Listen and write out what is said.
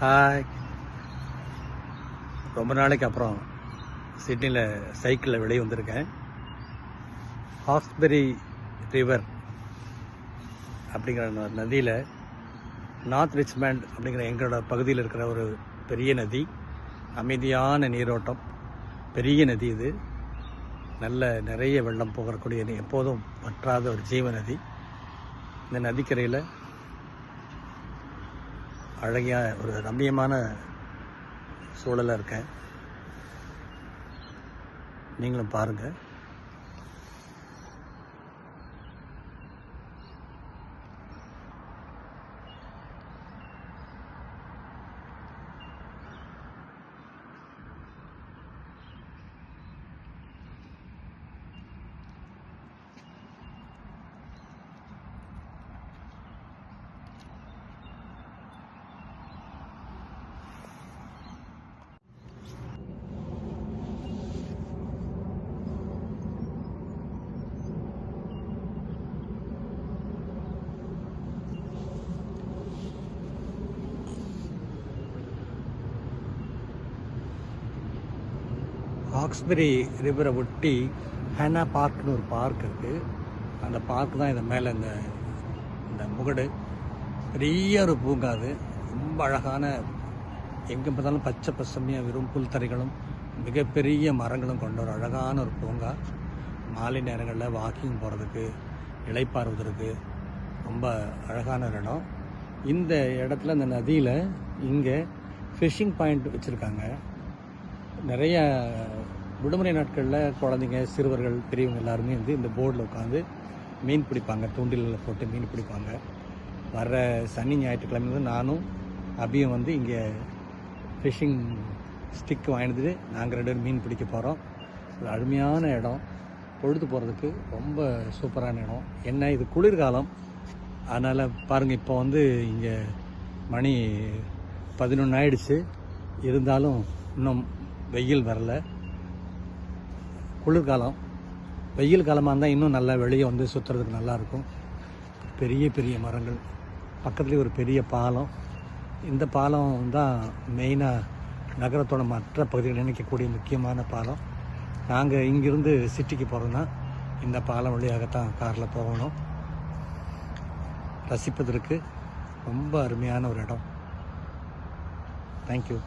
Hi. ரொம்ப நாளைக்கு அப்புறம் சிட்னியில் சைக்கிளில் வெளியே வந்திருக்கேன். ஹாக்ஸ்பரி ரிவர் அப்படிங்கிற நதியில் நார்த் ரிச்மண்ட் அப்படிங்கிற எங்களோட பகுதியில் இருக்கிற ஒரு பெரிய நதி, அமைதியான நீரோட்டம், பெரிய நதி. இது நிறைய வெள்ளம் போகக்கூடிய எப்போதும் வற்றாத ஒரு ஜீவ நதி. இந்த நதிக்கரையில் அழகிய ஒரு ரம்மியமான சூழலாக இருக்கேன். நீங்களும் பாருங்கள். ஹாக்ஸ்பரி ரிவரை ஒட்டி ஹேனா பார்க்னு ஒரு பார்க் இருக்குது. அந்த பார்க் தான் இது மேலே இந்த முகடு. பெரிய ஒரு பூங்கா. அது ரொம்ப அழகான, எங்கே பார்த்தாலும் பச்சை பசுமையாக வெறும் புல்தரைகளும் மிகப்பெரிய மரங்களும் கொண்ட ஒரு அழகான ஒரு பூங்கா. மாலை நேரங்களில் வாக்கிங் போகிறதுக்கு, இளைப்பாறுவதற்கு ரொம்ப அழகான ஒரு இடம். இந்த இடத்துல, இந்த நதியில் இங்கே ஃபிஷிங் பாயிண்ட் வச்சுருக்காங்க. நிறைய விடுமுறை நாட்களில் குழந்தைங்க, சிறுவர்கள், பெரியவங்க எல்லாருமே இந்த போர்டில் உட்காந்து மீன் பிடிப்பாங்க. தூண்டிலில் போட்டு மீன் பிடிப்பாங்க. வர்ற சனி ஞாயிற்றுக்கிழமை நானும் அபியும் இங்கே ஃபிஷிங் ஸ்டிக் வாங்கினது நாங்கள் 2 பேரும் மீன் பிடிக்க போகிறோம். ஒரு அருமையான இடம், பொழுது போகிறதுக்கு ரொம்ப சூப்பரான இடம். என்ன, இது குளிர்காலம், அதனால் பாருங்கள். இப்போ இங்கே மணி 11 ஆயிடுச்சு. இருந்தாலும் இன்னும் வெயில் வரல. குளிர்காலம். வெயில் காலமாக இருந்தால் இன்னும் நல்லா வெளியே சுற்றுறதுக்கு நல்லாயிருக்கும். பெரிய பெரிய மரங்கள், பக்கத்துலேயே ஒரு பெரிய பாலம். இந்த பாலம் தான் மெயினாக நகரத்தோட மற்ற பகுதிகள் இணைக்கக்கூடிய முக்கியமான பாலம். நாங்கள் இங்கிருந்து சிட்டிக்கு போகிறோன்னா இந்த பாலம் வழியாகத்தான் காரில் போகணும். ரசிப்பதற்கு ரொம்ப அருமையான ஒரு இடம். தேங்க்யூ.